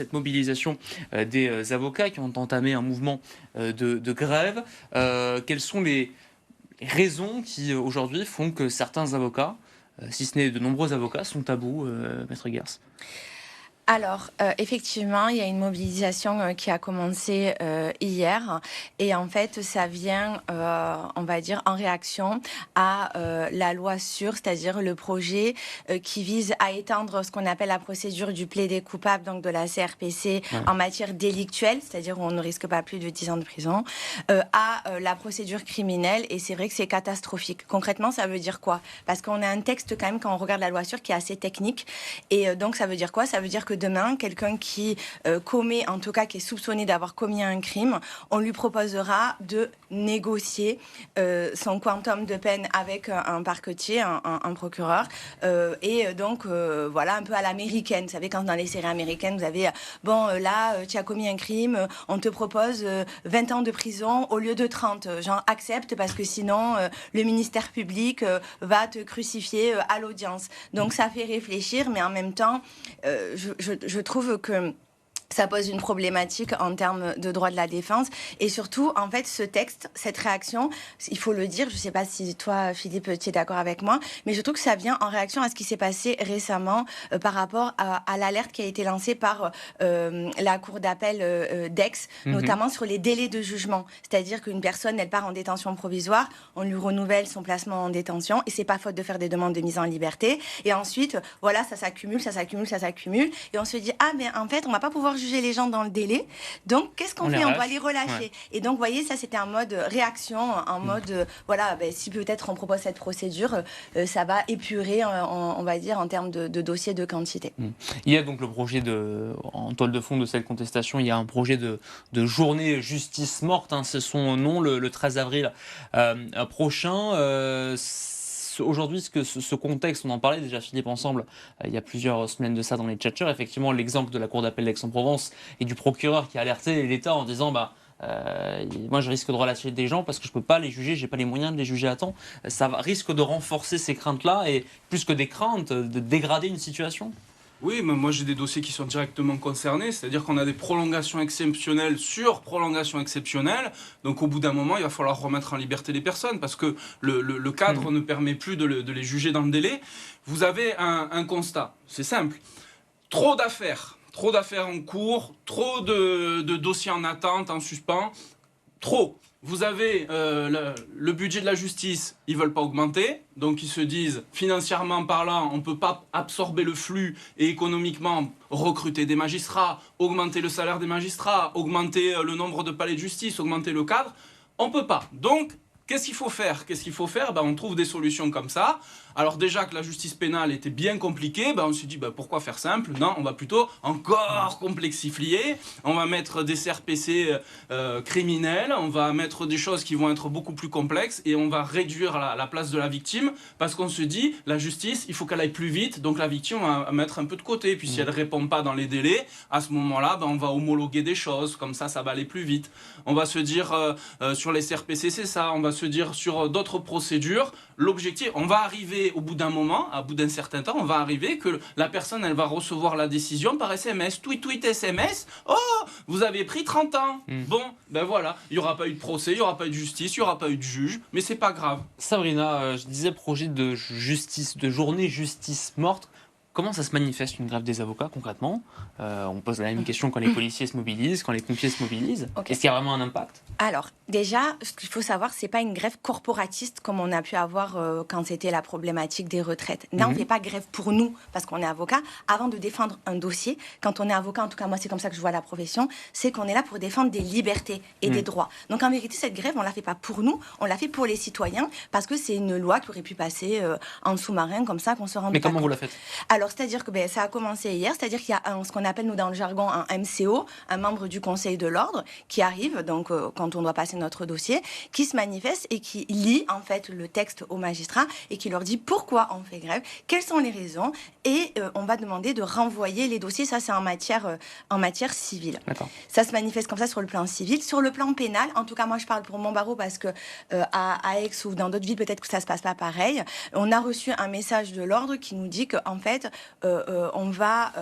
cette mobilisation des avocats qui ont entamé un mouvement de grève. Quelles sont les raisons qui aujourd'hui font que certains avocats, si ce n'est de nombreux avocats, sont à bout, Maître Gers? Alors, effectivement, il y a une mobilisation, qui a commencé, hier et en fait, ça vient, on va dire, en réaction à, la loi SURE, c'est-à-dire le projet, qui vise à étendre ce qu'on appelle la procédure du plaidé coupable, donc de la CRPC, Ouais. en matière délictuelle, c'est-à-dire où on ne risque pas plus de 10 ans de prison, à, la procédure criminelle et c'est vrai que c'est catastrophique. Concrètement, ça veut dire quoi? Parce qu'on a un texte quand même, quand on regarde la loi SURE, qui est assez technique et donc ça veut dire quoi? Ça veut dire que demain, quelqu'un qui commet, en tout cas qui est soupçonné d'avoir commis un crime, on lui proposera de négocier son quantum de peine avec un parquetier, un procureur, et donc voilà, un peu à l'américaine. Vous savez, quand dans les séries américaines, vous avez, bon, là, tu as commis un crime, on te propose 20 ans de prison au lieu de 30. Genre, accepte parce que sinon, le ministère public va te crucifier à l'audience. Donc, ça fait réfléchir, mais en même temps, je trouve que ça pose une problématique en termes de droit de la défense. Et surtout, en fait, ce texte, cette réaction, il faut le dire, je ne sais pas si toi, Philippe, tu es d'accord avec moi, mais je trouve que ça vient en réaction à ce qui s'est passé récemment par rapport à l'alerte qui a été lancée par la Cour d'appel d'Aix, Mhm. notamment sur les délais de jugement. C'est-à-dire qu'une personne, elle part en détention provisoire, on lui renouvelle son placement en détention, et c'est pas faute de faire des demandes de mise en liberté. Et ensuite, voilà, ça s'accumule, ça s'accumule, ça s'accumule, et on se dit, ah, mais en fait, on va pas pouvoir juger les gens dans le délai. Donc, qu'est-ce qu'on On les fait? On doit relâche. les Ouais. relâcher. Et donc, vous voyez, ça, c'était un mode réaction, en Mm. mode, voilà, ben, si peut-être on propose cette procédure, ça va épurer, on va dire, en termes de dossiers de quantité. Mm. Il y a donc le projet en toile de fond de cette contestation, il y a un projet de journée justice morte, hein, c'est son nom, le 13 avril prochain. Aujourd'hui, ce contexte, on en parlait déjà, Philippe, ensemble, il y a plusieurs semaines de ça dans les tchatchers. Effectivement, l'exemple de la Cour d'appel d'Aix-en-Provence et du procureur qui a alerté l'État en disant moi, je risque de relâcher des gens parce que je ne peux pas les juger, je n'ai pas les moyens de les juger à temps. Risque de renforcer ces craintes-là et, plus que des craintes, de dégrader une situation. Oui, mais moi j'ai des dossiers qui sont directement concernés, c'est-à-dire qu'on a des prolongations exceptionnelles sur prolongations exceptionnelles, donc au bout d'un moment il va falloir remettre en liberté les personnes parce que le cadre ne permet plus de les juger dans le délai. Vous avez un constat, c'est simple, trop d'affaires en cours, trop de dossiers en attente, en suspens, trop. Vous avez le budget de la justice, ils veulent pas augmenter, donc ils se disent financièrement parlant, on peut pas absorber le flux et économiquement recruter des magistrats, augmenter le salaire des magistrats, augmenter le nombre de palais de justice, augmenter le cadre, on peut pas. Donc qu'est-ce qu'il faut faire? On trouve des solutions comme ça. Alors déjà que la justice pénale était bien compliquée, on s'est dit pourquoi faire simple? Non, on va plutôt encore complexifier. On va mettre des CRPC criminels, on va mettre des choses qui vont être beaucoup plus complexes et on va réduire la place de la victime parce qu'on se dit la justice, il faut qu'elle aille plus vite, donc la victime on va mettre un peu de côté. Puis si elle répond pas dans les délais, à ce moment-là, on va homologuer des choses, comme ça va aller plus vite. On va se dire sur les CRPC c'est ça, on va se dire sur d'autres procédures, l'objectif, on va arriver au bout d'un moment, à bout d'un certain temps, on va arriver que la personne, elle va recevoir la décision par SMS, tweet, SMS. Oh, vous avez pris 30 ans. Bon, voilà, il n'y aura pas eu de procès, il n'y aura pas eu de justice, il n'y aura pas eu de juge, mais c'est pas grave. Sabrina, je disais projet de justice, de journée justice morte. Comment ça se manifeste une grève des avocats concrètement? On pose la même question quand les policiers se mobilisent, quand les pompiers se mobilisent. Ok. Est-ce qu'il y a vraiment un impact? Alors, déjà, ce qu'il faut savoir, c'est pas une grève corporatiste comme on a pu avoir quand c'était la problématique des retraites. Là, on fait pas grève pour nous, parce qu'on est avocat. Avant de défendre un dossier, quand on est avocat, en tout cas moi, c'est comme ça que je vois la profession, c'est qu'on est là pour défendre des libertés et des droits. Donc, en vérité, cette grève, on la fait pas pour nous, on la fait pour les citoyens, parce que c'est une loi qui aurait pu passer en sous-marin, comme ça, qu'on se rende Mais pas comment compte. vous la faites? Alors, c'est-à-dire que ça a commencé hier, c'est-à-dire qu'il y a ce qu'on appelle, nous, dans le jargon, un MCO, un membre du Conseil de l'Ordre, qui arrive, donc, quand on doit passer notre dossier, qui se manifeste et qui lit, en fait, le texte aux magistrats et qui leur dit pourquoi on fait grève, quelles sont les raisons, et on va demander de renvoyer les dossiers. Ça, c'est en matière civile. D'accord. Ça se manifeste comme ça sur le plan civil. Sur le plan pénal, en tout cas, moi, je parle pour mon barreau parce que à Aix ou dans d'autres villes, peut-être que ça se passe pas pareil. On a reçu un message de l'ordre qui nous dit qu'en fait, on va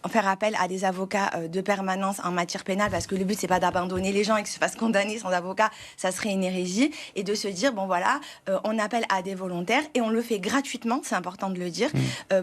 faire appel à des avocats de permanence en matière pénale, parce que le but, c'est pas d'abandonner les gens et qu'ils se fassent condamner sans avocat, ça serait une hérésie, et de se dire, bon voilà, on appelle à des volontaires, et on le fait gratuitement, c'est important de le dire,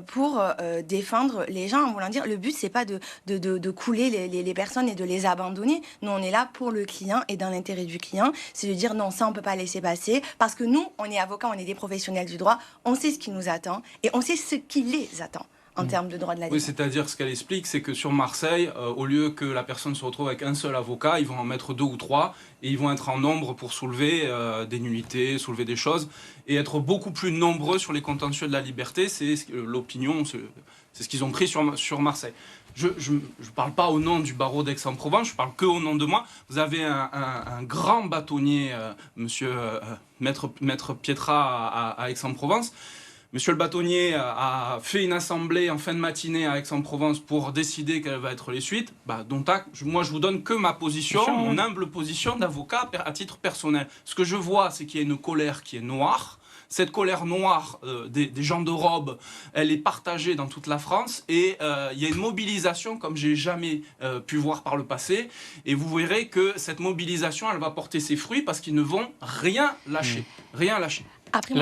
pour défendre les gens, en voulant dire, le but, c'est pas de couler les personnes et de les abandonner. Nous, on est là pour le client et dans l'intérêt du client, c'est de dire, non, ça, on peut pas laisser passer, parce que nous, on est avocats, on est des professionnels du droit, on sait ce qui nous attend, et on sait ce qui les attend en termes de droit de la défense. Oui, c'est-à-dire ce qu'elle explique, c'est que sur Marseille, au lieu que la personne se retrouve avec un seul avocat, ils vont en mettre 2 ou 3 et ils vont être en nombre pour soulever des nullités, soulever des choses et être beaucoup plus nombreux sur les contentieux de la liberté. C'est l'opinion, c'est ce qu'ils ont pris sur Marseille. Je ne parle pas au nom du barreau d'Aix-en-Provence, je parle que au nom de moi. Vous avez un grand bâtonnier, Maître Pietra à Aix-en-Provence. Monsieur le bâtonnier a fait une assemblée en fin de matinée à Aix-en-Provence pour décider quelles vont être les suites. Donc, moi, je vous donne que ma position, mon humble position d'avocat à titre personnel. Ce que je vois, c'est qu'il y a une colère qui est noire. Cette colère noire des gens de robe, elle est partagée dans toute la France et il y a une mobilisation comme j'ai jamais pu voir par le passé. Et vous verrez que cette mobilisation, elle va porter ses fruits parce qu'ils ne vont rien lâcher. Rien lâcher. Après,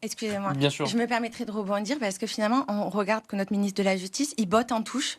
excusez-moi, je me permettrai de rebondir parce que finalement, on regarde que notre ministre de la Justice, il botte en touche